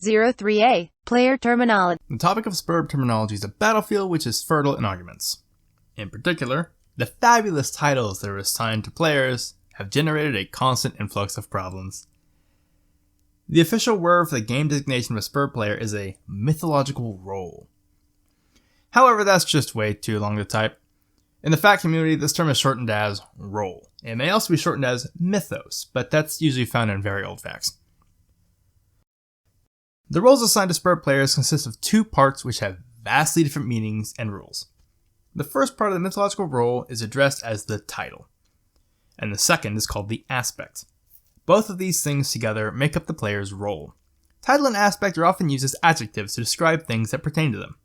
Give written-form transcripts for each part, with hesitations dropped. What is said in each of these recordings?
G03A, Player Terminology. The topic of SBURB terminology is a battlefield which is fertile in arguments. In particular, the fabulous titles that are assigned to players have generated a constant influx of problems. The official word for the game designation of a SBURB player is a mythological role. However, that's just way too long to type. In the fact community, this term is shortened as role. It may also be shortened as mythos, but that's usually found in very old facts. The roles assigned to SBURB players consist of two parts which have vastly different meanings and rules. The first part of the mythological role is addressed as the title, and the second is called the aspect. Both of these things together make up the player's role. Title and aspect are often used as adjectives to describe things that pertain to them.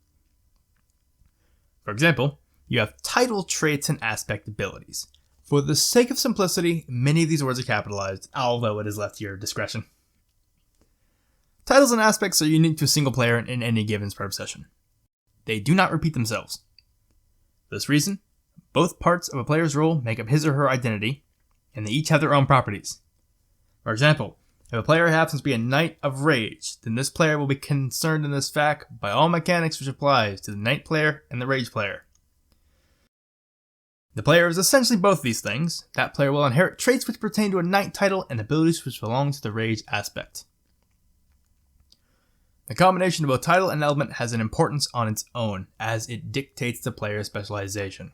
For example, you have title traits and aspect abilities. For the sake of simplicity, many of these words are capitalized, although it is left to your discretion. Titles and aspects are unique to a single player in any given SBURB session. They do not repeat themselves. For this reason, both parts of a player's role make up his or her identity, and they each have their own properties. For example, if a player happens to be a Knight of Rage, then this player will be concerned in this fact by all mechanics which applies to the Knight player and the Rage player. The player is essentially both these things. That player will inherit traits which pertain to a Knight title and abilities which belong to the Rage aspect. The combination of both title and element has an importance on its own, as it dictates the player's specialization.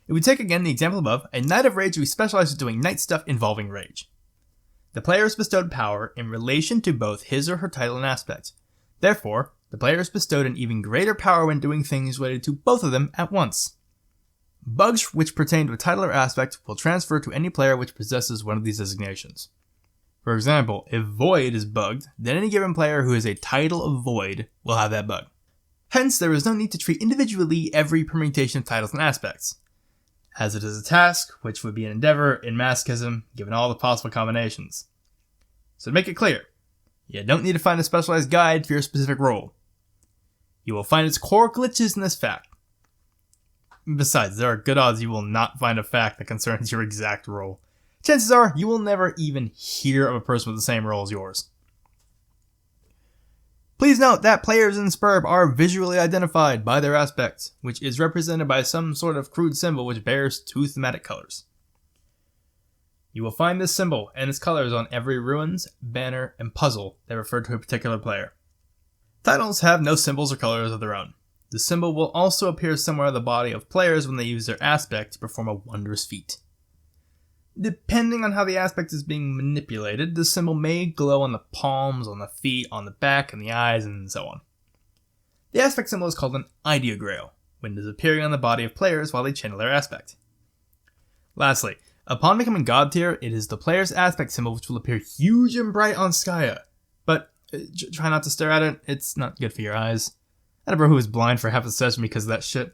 If we take again the example above, a Knight of Rage will be specialized in doing Knight stuff involving Rage. The player is bestowed power in relation to both his or her title and aspect. Therefore, the player is bestowed an even greater power when doing things related to both of them at once. Bugs which pertain to a title or aspect will transfer to any player which possesses one of these designations. For example, if Void is bugged, then any given player who has a title of Void will have that bug. Hence, there is no need to treat individually every permutation of titles and aspects, as it is a task which would be an endeavor in masochism given all the possible combinations. So to make it clear, you don't need to find a specialized guide for your specific role. You will find its core glitches in this fact. Besides, there are good odds you will not find a fact that concerns your exact role. Chances are, you will never even hear of a person with the same role as yours. Please note that players in SBURB are visually identified by their aspects, which is represented by some sort of crude symbol which bears two thematic colors. You will find this symbol and its colors on every ruins, banner, and puzzle that refer to a particular player. Titles have no symbols or colors of their own. The symbol will also appear somewhere on the body of players when they use their aspect to perform a wondrous feat. Depending on how the aspect is being manipulated, the symbol may glow on the palms, on the feet, on the back, and the eyes, and so on. The aspect symbol is called an ideograil, when it is appearing on the body of players while they channel their aspect. Lastly, upon becoming God tier, it is the player's aspect symbol which will appear huge and bright on Skya, but try not to stare at it, it's not good for your eyes. I had a bro who was blind for half the session because of that shit.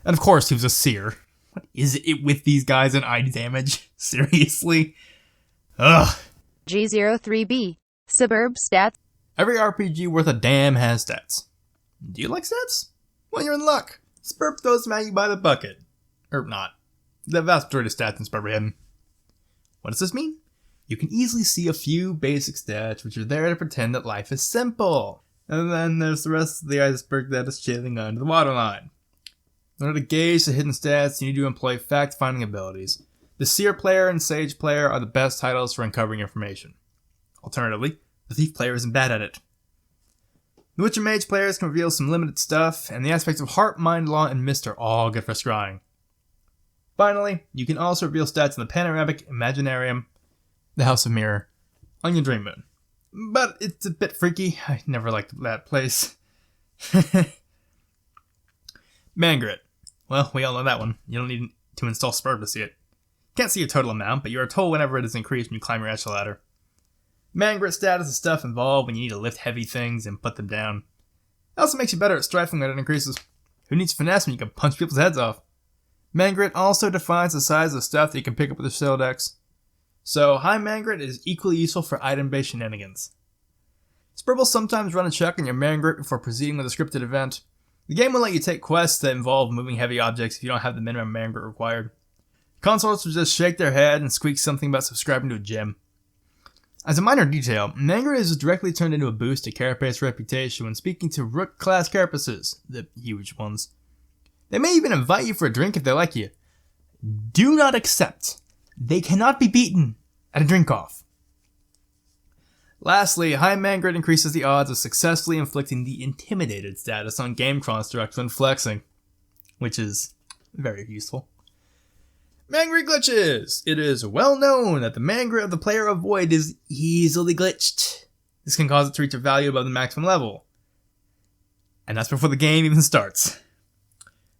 And of course, he was a seer. What is it with these guys and eye damage? Seriously? Ugh. G03B, SBURB Stats. Every RPG worth a damn has stats. Do you like stats? Well, you're in luck. SBURB throws them at you by the bucket. Or not. The vast majority of stats in SBURB are hidden. What does this mean? You can easily see a few basic stats which are there to pretend that life is simple. And then there's the rest of the iceberg that is chilling under the waterline. In order to gauge the hidden stats, you need to employ fact-finding abilities. The Seer player and Sage player are the best titles for uncovering information. Alternatively, the Thief player isn't bad at it. The Witch and Mage players can reveal some limited stuff, and the aspects of Heart, Mind, Law, and Mist are all good for scrying. Finally, you can also reveal stats in the Panoramic Imaginarium, the House of Mirror, on your Dream Moon. But it's a bit freaky. I never liked that place. Mangrit. Well, we all know that one. You don't need to install SBURB to see it. Can't see your total amount, but you are told whenever it is increased when you climb your echelon ladder. Mangrit stat is the stuff involved when you need to lift heavy things and put them down. It also makes you better at strifing when it increases. Who needs finesse when you can punch people's heads off? Mangrit also defines the size of stuff that you can pick up with your Cell Dex. So, high Mangrit is equally useful for item-based shenanigans. SBURB will sometimes run a check on your Mangrit before proceeding with a scripted event. The game will let you take quests that involve moving heavy objects if you don't have the minimum Mangrit required. Consorts will just shake their head and squeak something about subscribing to a gym. As a minor detail, Mangrit is directly turned into a boost to Carapace's reputation when speaking to Rook-class Carapaces, the huge ones. They may even invite you for a drink if they like you. Do not accept. They cannot be beaten at a drink-off. Lastly, high Mangrit increases the odds of successfully inflicting the Intimidated status on game constructs when flexing, which is very useful. Mangrit glitches! It is well known that the Mangrit of the player of Void is easily glitched. This can cause it to reach a value above the maximum level. And that's before the game even starts.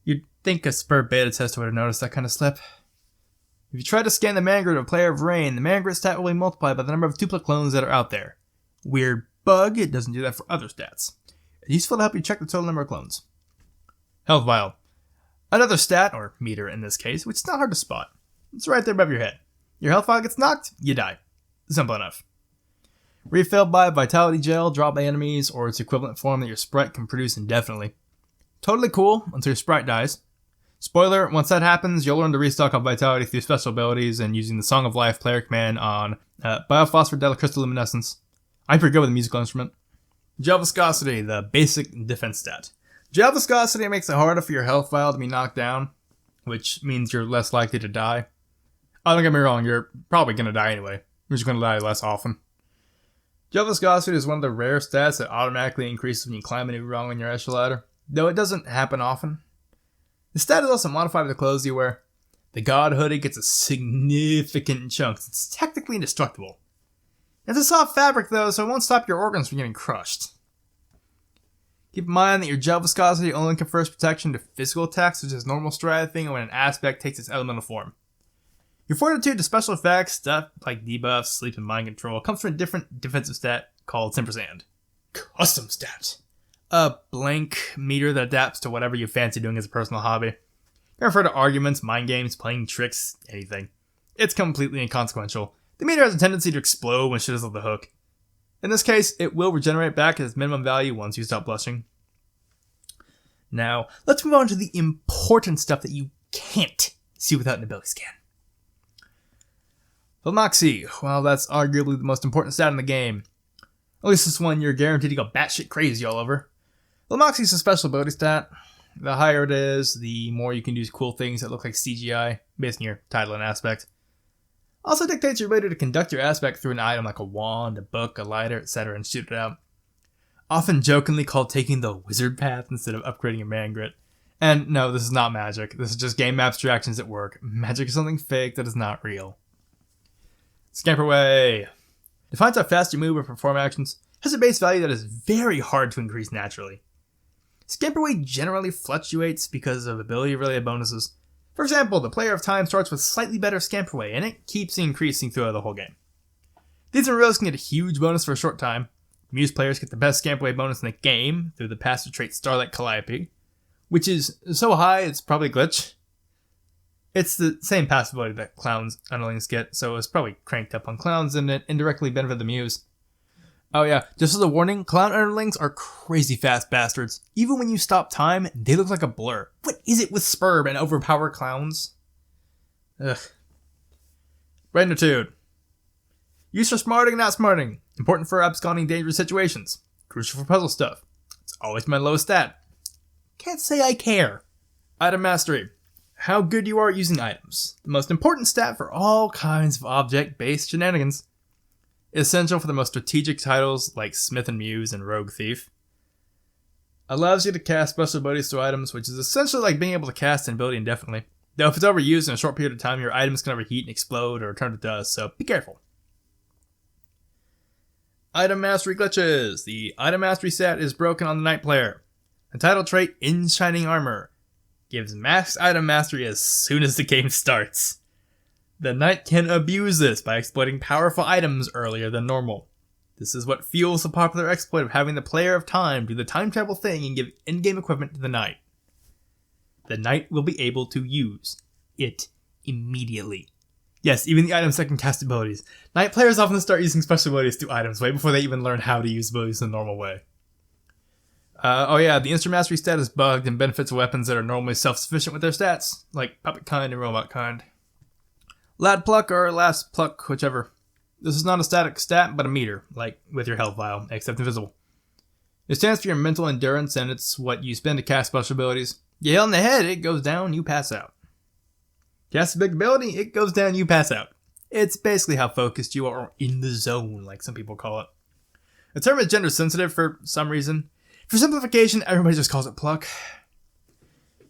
You'd think a Sburb beta tester would have noticed that kind of slip. If you try to scan the Mangrit of a player of Rain, the Mangrit stat will be multiplied by the number of duplicate clones that are out there. Weird bug, it doesn't do that for other stats. It's useful to help you check the total number of clones. Health Vial. Another stat, or meter in this case, which is not hard to spot. It's right there above your head. Your health vial gets knocked, you die. Simple enough. Refilled by Vitality Gel, dropped by enemies, or its equivalent form that your sprite can produce indefinitely. Totally cool until your sprite dies. Spoiler, once that happens, you'll learn to restock on Vitality through special abilities and using the Song of Life player command on Biophosphor Crystalluminescence. I'm pretty good with a musical instrument. Gel Viscosity, the basic defense stat. Gel Viscosity makes it harder for your health vial to be knocked down, which means you're less likely to die. Oh, don't get me wrong, you're probably going to die anyway. You're just going to die less often. Gel Viscosity is one of the rare stats that automatically increases when you climb a new rung on your echelon ladder, though it doesn't happen often. The stat is also modified by the clothes you wear. The God Hoodie gets a significant chunk. It's technically indestructible. It's a soft fabric though, so it won't stop your organs from getting crushed. Keep in mind that your Gel Viscosity only confers protection to physical attacks such as normal strafing when an aspect takes its elemental form. Your Fortitude to special effects, stuff like debuffs, sleep, and mind control, comes from a different defensive stat called Timpersand. Custom stat. A blank meter that adapts to whatever you fancy doing as a personal hobby. You can refer to arguments, mind games, playing tricks, anything. It's completely inconsequential. The meter has a tendency to explode when shit is off the hook. In this case, it will regenerate back at its minimum value once you stop blushing. Now, let's move on to the important stuff that you can't see without an ability scan. The Moxie, well, that's arguably the most important stat in the game. At least this one you're guaranteed to go batshit crazy all over. The Moxie is a special ability stat. The higher it is, the more you can do cool things that look like CGI, based on your title and aspect. Also dictates your ability to conduct your aspect through an item like a wand, a book, a lighter, etc. and shoot it out. Often jokingly called taking the wizard path instead of upgrading your Mangrit. And no, this is not magic. This is just game abstractions at work. Magic is something fake that is not real. Scamper Away. Defines how fast you move or perform actions. Has a base value that is very hard to increase naturally. Scamper Away generally fluctuates because of ability-related bonuses. For example, the Player of Time starts with slightly better Scamper Away, and it keeps increasing throughout the whole game. These Reels can get a huge bonus for a short time. Muse players get the best Scamper Away bonus in the game through the passive trait Starlight Calliope, which is so high it's probably a glitch. It's the same passive ability that Clowns underlings get, so it's probably cranked up on Clowns and it indirectly benefits the Muse. Oh yeah, just as a warning, Clown underlings are crazy fast bastards. Even when you stop time, they look like a blur. What is it with Sburb and overpowered Clowns? Ugh. Renditude. Used for smarting, not smarting. Important for absconding dangerous situations. Crucial for puzzle stuff. It's always my lowest stat. Can't say I care. Item Mastery. How good you are at using items. The most important stat for all kinds of object-based shenanigans. Essential for the most strategic titles like Smith and Muse and Rogue Thief. Allows you to cast special abilities to items, which is essentially like being able to cast an ability indefinitely. Though if it's overused in a short period of time, your items can overheat and explode or turn to dust, so be careful. Item Mastery Glitches. The Item Mastery stat is broken on the Knight player. The title trait, In Shining Armor, gives max item mastery as soon as the game starts. The Knight can abuse this by exploiting powerful items earlier than normal. This is what fuels the popular exploit of having the Player of Time do the time travel thing and give in-game equipment to the Knight. The Knight will be able to use it immediately. Yes, even the items that can cast abilities. Knight players often start using special abilities to items way before they even learn how to use abilities in the normal way. Oh yeah, the Instant Mastery stat is bugged and benefits weapons that are normally self-sufficient with their stats, like Puppet Kind and Robot Kind. Lad Pluck or Last Pluck, whichever. This is not a static stat, but a meter, like with your health vial, except invisible. It stands for your mental endurance, and it's what you spend to cast special abilities. You hit on the head, it goes down, you pass out. Cast a big ability, it goes down, you pass out. It's basically how focused you are, or in the zone, like some people call it. The term is gender sensitive for some reason. For simplification, everybody just calls it pluck.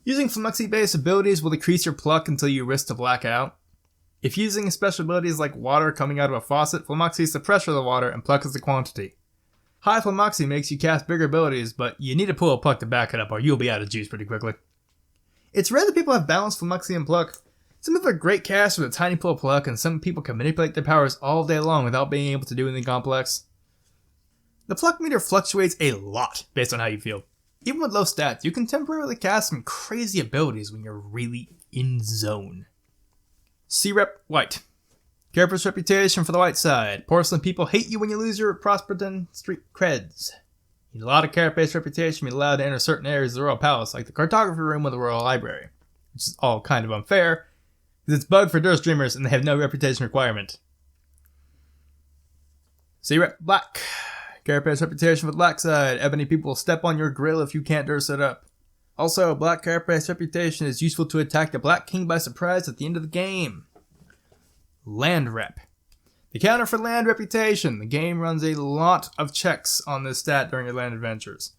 Using Flummoxy-based abilities will decrease your pluck until you risk to black out. If using special abilities like water coming out of a faucet, Flummoxy is the pressure of the water and pluck is the quantity. High Flummoxy makes you cast bigger abilities, but you need to pull a pluck to back it up or you'll be out of juice pretty quickly. It's rare that people have balanced Flummoxy and pluck. Some people are great casters with a tiny pull of pluck, and some people can manipulate their powers all day long without being able to do anything complex. The pluck meter fluctuates a lot based on how you feel. Even with low stats, you can temporarily cast some crazy abilities when you're really in zone. C-Rep White. Character's reputation for the white side. Porcelain people hate you when you lose your Prosperton Street creds. You need a lot of character-based reputation to be allowed to enter certain areas of the Royal Palace, like the cartography room of the Royal Library. Which is all kind of unfair, because it's bugged for Durst Dreamers and they have no reputation requirement. C-Rep Black. Carapace reputation for the black side. Ebony people will step on your grill if you can't Durst it up. Also, Black Carapace reputation is useful to attack the Black King by surprise at the end of the game. Land Rep. The counter for land reputation. The game runs a lot of checks on this stat during your land adventures.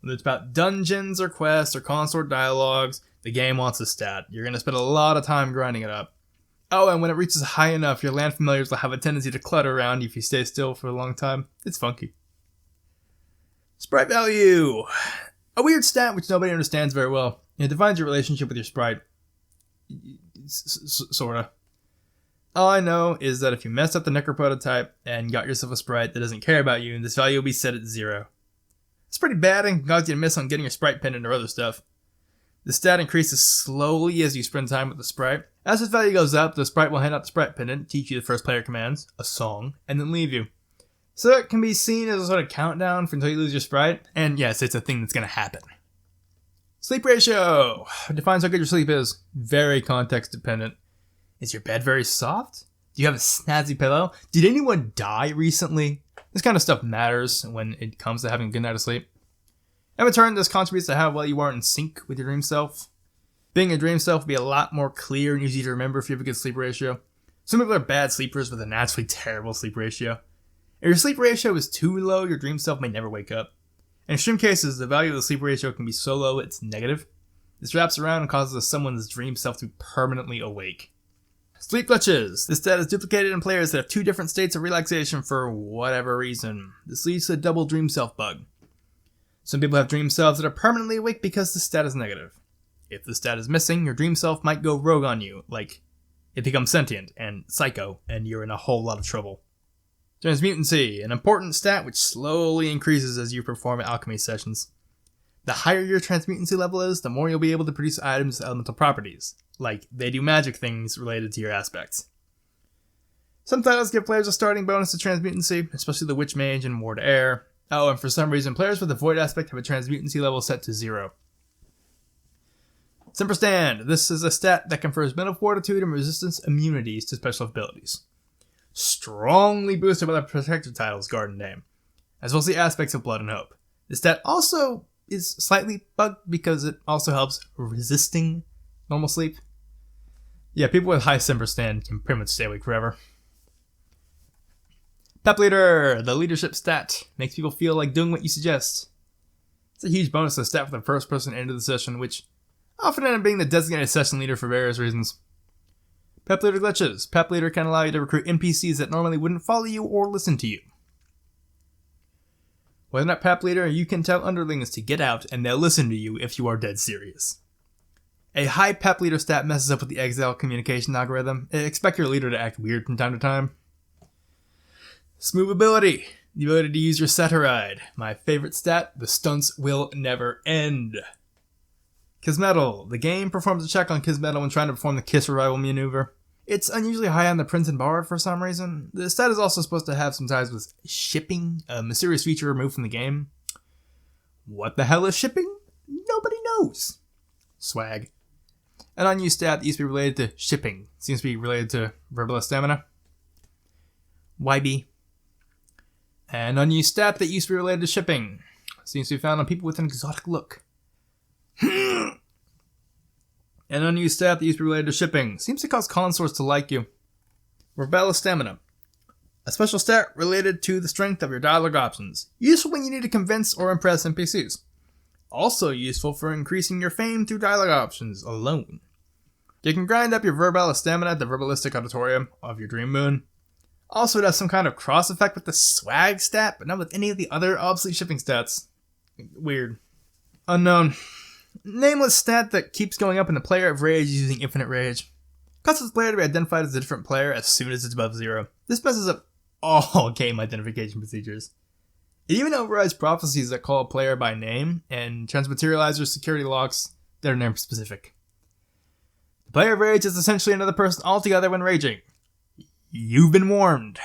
Whether it's about dungeons or quests or consort dialogues, the game wants a stat. You're going to spend a lot of time grinding it up. Oh, and when it reaches high enough, your land familiars will have a tendency to clutter around if you stay still for a long time. It's funky. Sprite value. A weird stat which nobody understands very well. It defines your relationship with your sprite. Sorta. All I know is that if you mess up the Necro prototype and got yourself a sprite that doesn't care about you, this value will be set at 0. It's pretty bad and can cause you to miss on getting your sprite pendant or other stuff. The stat increases slowly as you spend time with the sprite. As this value goes up, the sprite will hand out the sprite pendant, teach you the first player commands, a song, and then leave you. So it can be seen as a sort of countdown for until you lose your sprite, and yes, it's a thing that's going to happen. Sleep ratio defines how good your sleep is. Very context dependent. Is your bed very soft? Do you have a snazzy pillow? Did anyone die recently? This kind of stuff matters when it comes to having a good night of sleep. In return, this contributes to how well you are in sync with your dream self. Being a dream self will be a lot more clear and easy to remember if you have a good sleep ratio. Some people are bad sleepers with a naturally terrible sleep ratio. If your sleep ratio is too low, your dream self may never wake up. In extreme cases, the value of the sleep ratio can be so low it's negative. This wraps around and causes someone's dream self to be permanently awake. Sleep glitches. This stat is duplicated in players that have 2 different states of relaxation for whatever reason. This leads to a double dream self bug. Some people have dream selves that are permanently awake because the stat is negative. If the stat is missing, your dream self might go rogue on you, like it becomes sentient and psycho, and you're in a whole lot of trouble. Transmutancy, an important stat which slowly increases as you perform alchemy sessions. The higher your transmutancy level is, the more you'll be able to produce items with elemental properties, like they do magic things related to your aspects. Some titles give players a starting bonus to transmutancy, especially the Witch Mage and Ward Air. Oh, and for some reason, players with the Void aspect have a transmutancy level set to 0. Semper Stand. This is a stat that confers mental fortitude and resistance immunities to special abilities. Strongly boosted by the protector title's Garden Name, as well as the aspects of Blood and Hope. This stat also is slightly bugged because it also helps resisting normal sleep. Yeah, people with high Semper Stand can pretty much stay awake forever. Pep Leader, the leadership stat, makes people feel like doing what you suggest. It's a huge bonus to the stat for the first person into the session, which often end up being the designated session leader for various reasons. Pep Leader glitches. Pep Leader can allow you to recruit NPCs that normally wouldn't follow you or listen to you. Whether or not Pep Leader, you can tell underlings to get out and they'll listen to you if you are dead serious. A high Pep Leader stat messes up with the exile communication algorithm. Expect your leader to act weird from time to time. Smooth ability. The ability to use your Saturide. My favorite stat, the stunts will never end. Kismetal. The game performs a check on Kismetal when trying to perform the Kiss Revival maneuver. It's unusually high on the Prince and Bard for some reason. The stat is also supposed to have some ties with shipping, a mysterious feature removed from the game. What the hell is shipping? Nobody knows. Swag. An unused stat that used to be related to shipping seems to be related to Verbal Stamina. YB. An unused stat that used to be related to shipping. Seems to be found on people with an exotic look. An unused stat that used to be related to shipping. Seems to cause consorts to like you. Rebella Stamina. A special stat related to the strength of your dialogue options. Useful when you need to convince or impress NPCs. Also useful for increasing your fame through dialogue options alone. You can grind up your Verbella Stamina at the Verbalistic Auditorium of your Dream Moon. Also, it has some kind of cross effect with the swag stat, but not with any of the other obsolete shipping stats. Weird. Unknown. Nameless stat that keeps going up in the player of rage using infinite rage. Causes the player to be identified as a different player as soon as it's above 0. This messes up all game identification procedures. It even overrides prophecies that call a player by name, and transmaterializers security locks that are name specific. The player of rage is essentially another person altogether when raging. You've been warned.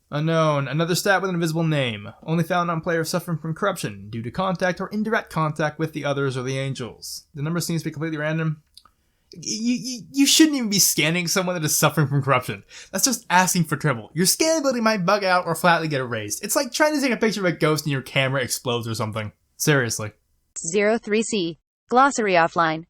Unknown. Another stat with an invisible name. Only found on players suffering from corruption due to contact or indirect contact with the others or the angels. The number seems to be completely random. You shouldn't even be scanning someone that is suffering from corruption. That's just asking for trouble. Your scannability might bug out or flatly get erased. It's like trying to take a picture of a ghost and your camera explodes or something. Seriously. 03C. Glossary offline.